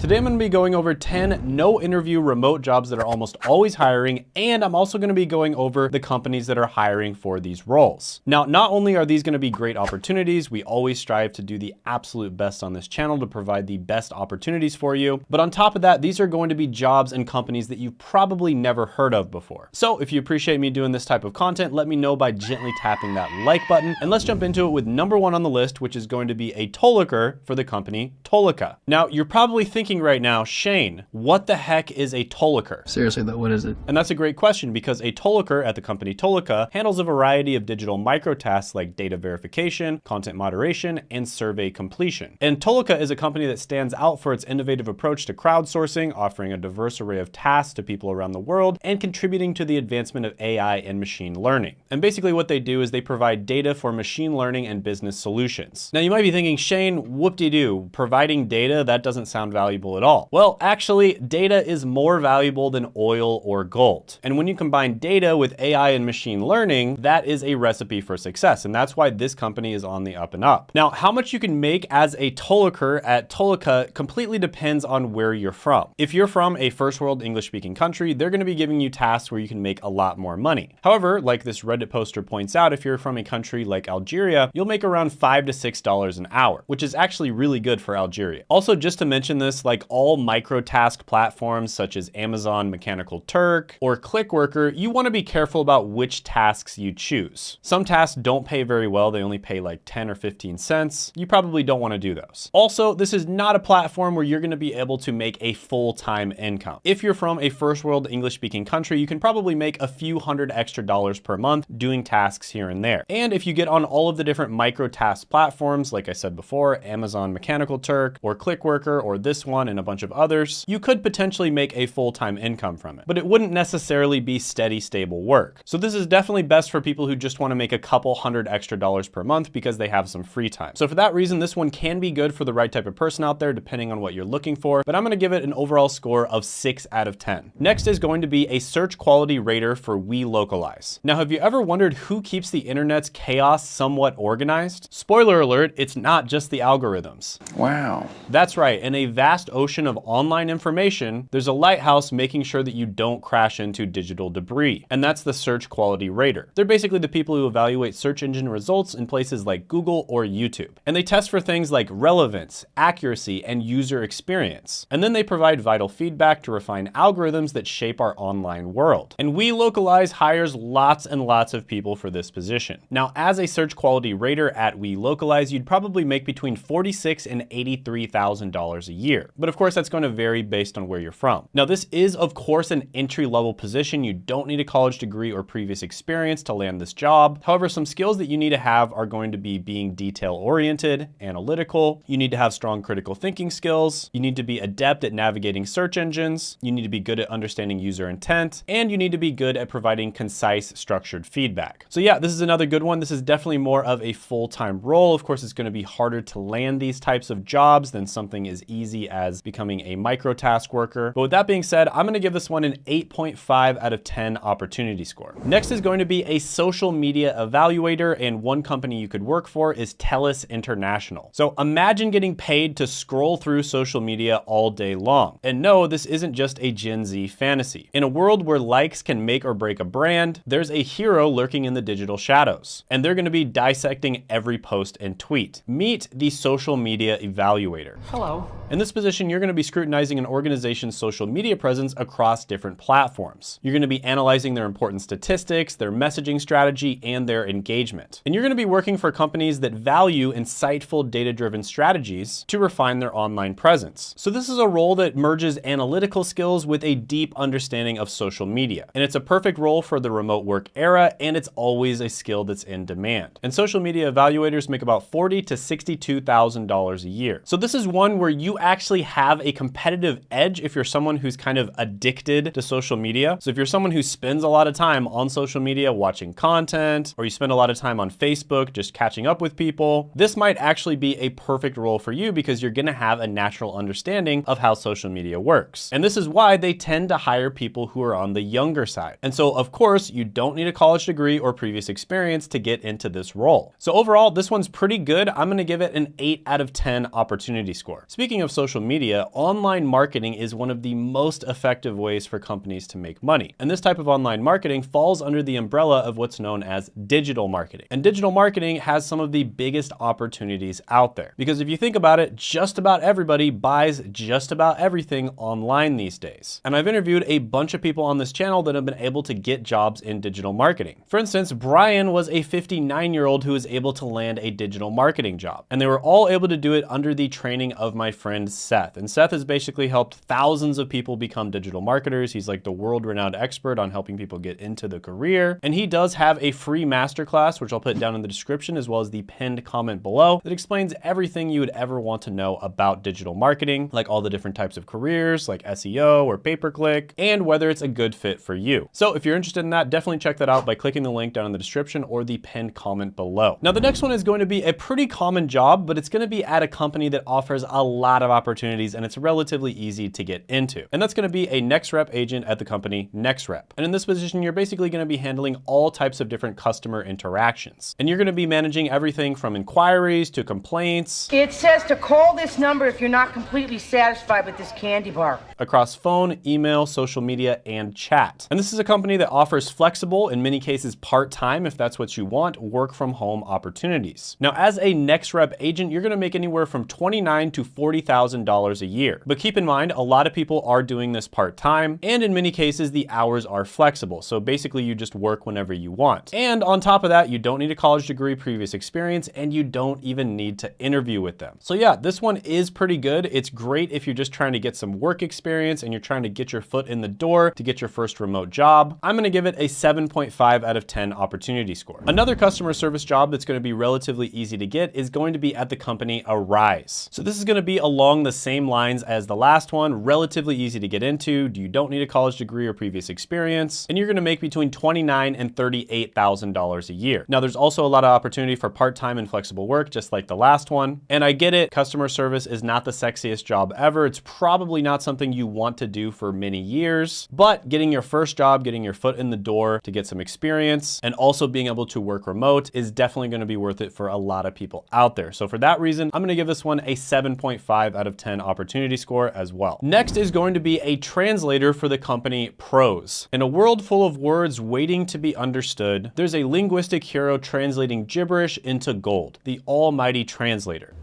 Today I'm going to be going over 10 no-interview remote jobs that are almost always hiring, and I'm also going to be going over the companies that are hiring for these roles. Now, not only are these going to be great opportunities, we always strive to do the absolute best on this channel to provide the best opportunities for you, but on top of that, these are going to be jobs and companies that you've probably never heard of before. So if you appreciate me doing this type of content, let me know by gently tapping that like button, and let's jump into it with number one on the list, which is going to be a Tolliker for the company Tollica. Now, you're probably thinking right now, Shane, what the heck is a Tolliker? Seriously though, what is it? And that's a great question, because a Tolliker at the company Tollica handles a variety of digital micro tasks like data verification, content moderation, and survey completion. And Tollica is a company that stands out for its innovative approach to crowdsourcing, offering a diverse array of tasks to people around the world, and contributing to the advancement of AI and machine learning. And basically what they do is they provide data for machine learning and business solutions. Now you might be thinking, Shane, whoop-de-doo, providing data, that doesn't sound valuable at all. Well, actually, data is more valuable than oil or gold. And when you combine data with AI and machine learning, that is a recipe for success. And that's why this company is on the up and up. Now, how much you can make as a Tolliker at Tollica completely depends on where you're from. If you're from a first world English speaking country, they're going to be giving you tasks where you can make a lot more money. However, like this Reddit poster points out, if you're from a country like Algeria, you'll make around $5 to $6 an hour, which is actually really good for Algeria. Also, just to mention this, like all micro task platforms such as Amazon Mechanical Turk or Clickworker, you want to be careful about which tasks you choose. Some tasks don't pay very well. They only pay like 10 or 15 cents. You probably don't want to do those. Also, this is not a platform where you're going to be able to make a full-time income. If you're from a first world English speaking country, you can probably make a few $100 extra per month doing tasks here and there. And if you get on all of the different micro task platforms, like I said before, Amazon Mechanical Turk or Clickworker or this one and a bunch of others, you could potentially make a full-time income from it, but it wouldn't necessarily be steady, stable work. So this is definitely best for people who just want to make a couple $100 extra per month because they have some free time. So for that reason, this one can be good for the right type of person out there, depending on what you're looking for, but I'm going to give it an overall score of 6 out of 10. Next is going to be a search quality rater for WeLocalize. Now, have you ever wondered who keeps the internet's chaos somewhat organized? Spoiler alert, it's not just the algorithms. Wow. That's right, in a vast ocean of online information, there's a lighthouse making sure that you don't crash into digital debris, and that's the search quality rater. They're basically the people who evaluate search engine results in places like Google or YouTube, and they test for things like relevance, accuracy, and user experience. And then they provide vital feedback to refine algorithms that shape our online world. And WeLocalize hires lots and lots of people for this position. Now, as a search quality rater at WeLocalize, you'd probably make between $46,000 and $83,000 a year. But of course, that's going to vary based on where you're from. Now, this is, of course, an entry-level position. You don't need a college degree or previous experience to land this job. However, some skills that you need to have are going to be being detail-oriented, analytical. You need to have strong critical thinking skills. You need to be adept at navigating search engines. You need to be good at understanding user intent, and you need to be good at providing concise, structured feedback. So yeah, this is another good one. This is definitely more of a full-time role. Of course, it's going to be harder to land these types of jobs than something as easy as becoming a micro task worker. But with that being said, I'm going to give this one an 8.5 out of 10 opportunity score. Next is going to be a social media evaluator, and one company you could work for is TELUS International. So imagine getting paid to scroll through social media all day long. And no, this isn't just a Gen Z fantasy. In a world where likes can make or break a brand, there's a hero lurking in the digital shadows, and they're going to be dissecting every post and tweet. Meet the social media evaluator. Hello. In this position, you're going to be scrutinizing an organization's social media presence across different platforms. You're going to be analyzing their important statistics, their messaging strategy, and their engagement. And you're going to be working for companies that value insightful data-driven strategies to refine their online presence. So this is a role that merges analytical skills with a deep understanding of social media. And it's a perfect role for the remote work era, and it's always a skill that's in demand. And social media evaluators make about $40,000 to $62,000 a year. So this is one where you actually have a competitive edge if you're someone who's kind of addicted to social media. So if you're someone who spends a lot of time on social media watching content, or you spend a lot of time on Facebook just catching up with people, this might actually be a perfect role for you because you're gonna have a natural understanding of how social media works. And this is why they tend to hire people who are on the younger side. And so of course, you don't need a college degree or previous experience to get into this role. So overall, this one's pretty good. I'm gonna give it an 8 out of 10 opportunity score. Speaking of social media, online marketing is one of the most effective ways for companies to make money. And this type of online marketing falls under the umbrella of what's known as digital marketing. And digital marketing has some of the biggest opportunities out there. Because if you think about it, just about everybody buys just about everything online these days. And I've interviewed a bunch of people on this channel that have been able to get jobs in digital marketing. For instance, Brian was a 59-year-old who was able to land a digital marketing job. And they were all able to do it under the training of my friend Seth. And Seth has basically helped thousands of people become digital marketers. He's like the world-renowned expert on helping people get into the career. And he does have a free masterclass, which I'll put down in the description, as well as the pinned comment below, that explains everything you would ever want to know about digital marketing, like all the different types of careers, like SEO or pay-per-click, and whether it's a good fit for you. So if you're interested in that, definitely check that out by clicking the link down in the description or the pinned comment below. Now, the next one is going to be a pretty common job, but it's going to be at a company that offers a lot of opportunities and it's relatively easy to get into. And that's going to be a NextRep agent at the company NextRep. And in this position, you're basically going to be handling all types of different customer interactions. And you're going to be managing everything from inquiries to complaints. It says to call this number if you're not completely satisfied with this candy bar. Across phone, email, social media, and chat. And this is a company that offers flexible, in many cases part-time, if that's what you want, work from home opportunities. Now, as a NextRep agent, you're going to make anywhere from $29,000 to $40,000 a year. But keep in mind, a lot of people are doing this part-time, and in many cases, the hours are flexible. So basically, you just work whenever you want. And on top of that, you don't need a college degree, previous experience, and you don't even need to interview with them. So yeah, this one is pretty good. It's great if you're just trying to get some work experience and you're trying to get your foot in the door to get your first remote job. I'm going to give it a 7.5 out of 10 opportunity score. Another customer service job that's going to be relatively easy to get is going to be at the company Arise. So this is going to be along the same lines as the last one, relatively easy to get into. You don't need a college degree or previous experience, and you're going to make between $29,000 and $38,000 a year. Now, there's also a lot of opportunity for part-time and flexible work, just like the last one. And I get it, customer service is not the sexiest job ever. It's probably not something you want to do for many years, but getting your first job, getting your foot in the door to get some experience, and also being able to work remote is definitely going to be worth it for a lot of people out there. So for that reason, I'm going to give this one a 7.5 out of 10 opportunity score as well. Next is going to be a translator for the company Prose. In a world full of words waiting to be understood, there's a linguistic hero translating gibberish into gold, the almighty translator.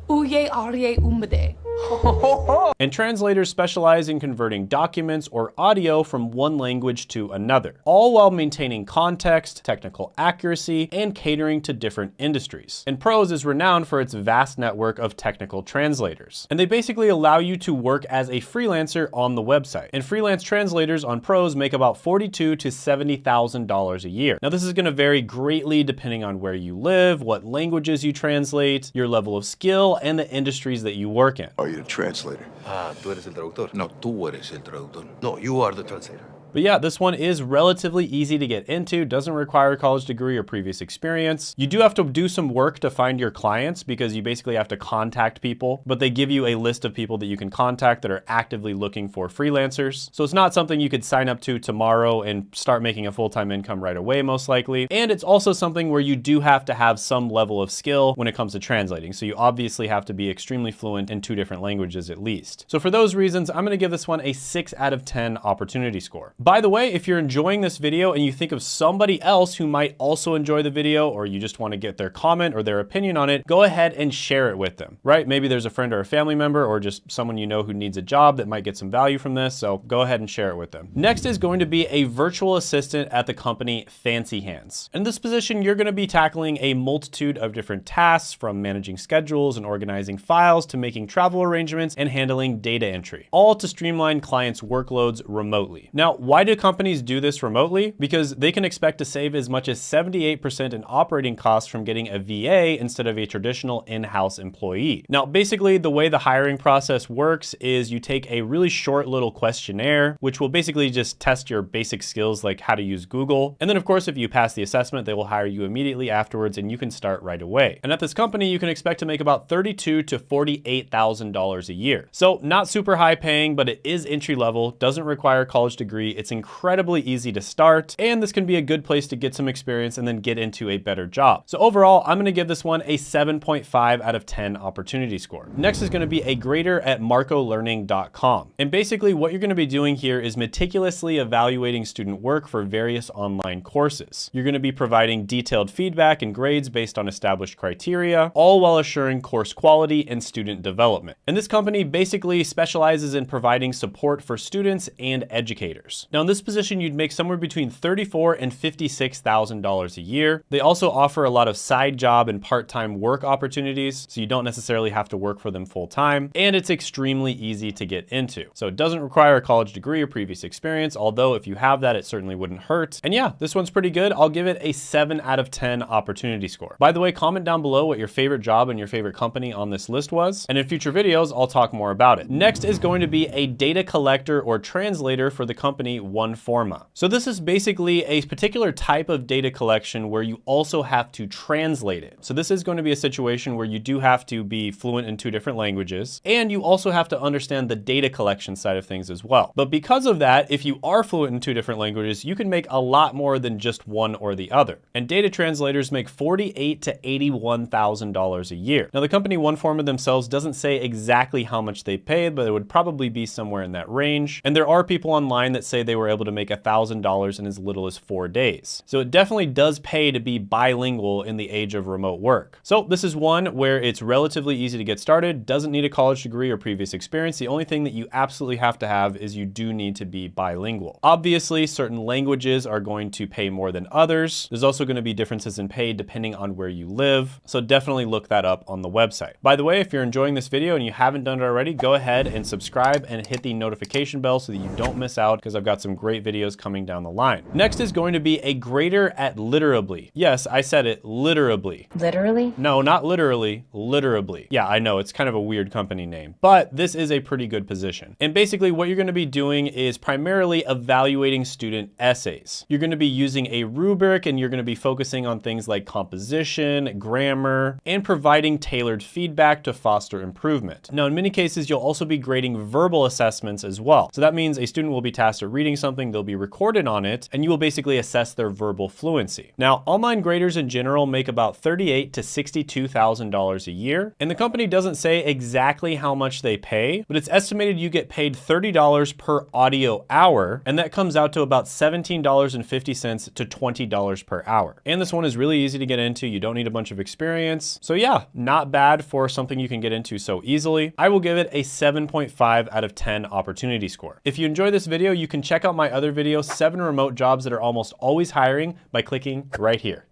And translators specialize in converting documents or audio from one language to another, all while maintaining context, technical accuracy, and catering to different industries. And Prose is renowned for its vast network of technical translators. And they basically allow you to work as a freelancer on the website. And freelance translators on Prose make about $42,000 to $70,000 a year. Now, this is going to vary greatly depending on where you live, what languages you translate, your level of skill, and the industries that you work in. Are you the translator? Ah, tú eres el traductor. No, tú eres el traductor. No, you are the translator. But yeah, this one is relatively easy to get into, doesn't require a college degree or previous experience. You do have to do some work to find your clients because you basically have to contact people, but they give you a list of people that you can contact that are actively looking for freelancers. So it's not something you could sign up to tomorrow and start making a full-time income right away, most likely. And it's also something where you do have to have some level of skill when it comes to translating. So you obviously have to be extremely fluent in 2 different languages at least. So for those reasons, I'm going to give this one a 6 out of 10 opportunity score. By the way, if you're enjoying this video and you think of somebody else who might also enjoy the video, or you just want to get their comment or their opinion on it, go ahead and share it with them, right? Maybe there's a friend or a family member or just someone you know who needs a job that might get some value from this, so go ahead and share it with them. Next is going to be a virtual assistant at the company Fancy Hands. In this position, you're going to be tackling a multitude of different tasks, from managing schedules and organizing files to making travel arrangements and handling data entry, all to streamline clients' workloads remotely. Now, why do companies do this remotely? Because they can expect to save as much as 78% in operating costs from getting a VA instead of a traditional in-house employee. Now, basically, the way the hiring process works is you take a really short little questionnaire, which will basically just test your basic skills like how to use Google. And then, of course, if you pass the assessment, they will hire you immediately afterwards and you can start right away. And at this company, you can expect to make about $32,000 to $48,000 a year. So not super high paying, but it is entry level, doesn't require a college degree, It's incredibly easy to start, and this can be a good place to get some experience and then get into a better job. So overall, I'm gonna give this one a 7.5 out of 10 opportunity score. Next is gonna be a grader at marcolearning.com. And basically what you're gonna be doing here is meticulously evaluating student work for various online courses. You're gonna be providing detailed feedback and grades based on established criteria, all while assuring course quality and student development. And this company basically specializes in providing support for students and educators. Now in this position, you'd make somewhere between $34,000 and $56,000 a year. They also offer a lot of side job and part-time work opportunities, so you don't necessarily have to work for them full-time, and it's extremely easy to get into. So it doesn't require a college degree or previous experience, although if you have that, it certainly wouldn't hurt. And yeah, this one's pretty good. I'll give it a 7 out of 10 opportunity score. By the way, comment down below what your favorite job and your favorite company on this list was, and in future videos, I'll talk more about it. Next is going to be a data collector or translator for the company OneForma. So this is basically a particular type of data collection where you also have to translate it. So this is going to be a situation where you do have to be fluent in 2 different languages, and you also have to understand the data collection side of things as well. But because of that, if you are fluent in 2 different languages, you can make a lot more than just one or the other. And data translators make $48,000 to $81,000 a year. Now the company OneForma themselves doesn't say exactly how much they paid, but it would probably be somewhere in that range. And there are people online that say they were able to make $1,000 in as little as 4 days. So it definitely does pay to be bilingual in the age of remote work. So this is one where it's relatively easy to get started, doesn't need a college degree or previous experience. The only thing that you absolutely have to have is you do need to be bilingual. Obviously, certain languages are going to pay more than others. There's also going to be differences in pay depending on where you live. So definitely look that up on the website. By the way, if you're enjoying this video and you haven't done it already, go ahead and subscribe and hit the notification bell so that you don't miss out, because I've got some great videos coming down the line. Next is going to be a grader at Literably. Yes, I said it, Literably. Literally? No, not literally, Literably. Yeah, I know, it's kind of a weird company name, but this is a pretty good position. And basically what you're gonna be doing is primarily evaluating student essays. You're gonna be using a rubric, and you're gonna be focusing on things like composition, grammar, and providing tailored feedback to foster improvement. Now, in many cases, you'll also be grading verbal assessments as well. So that means a student will be tasked at reading something, they'll be recorded on it, and you will basically assess their verbal fluency. Now, online graders in general make about $38,000 to $62,000 a year, and the company doesn't say exactly how much they pay, but it's estimated you get paid $30 per audio hour, and that comes out to about $17.50 to $20 per hour. And this one is really easy to get into. You don't need a bunch of experience. So yeah, not bad for something you can get into so easily. I will give it a 7.5 out of 10 opportunity score. If you enjoy this video, you can check out my other video, 7 remote jobs that are almost always hiring, by clicking right here.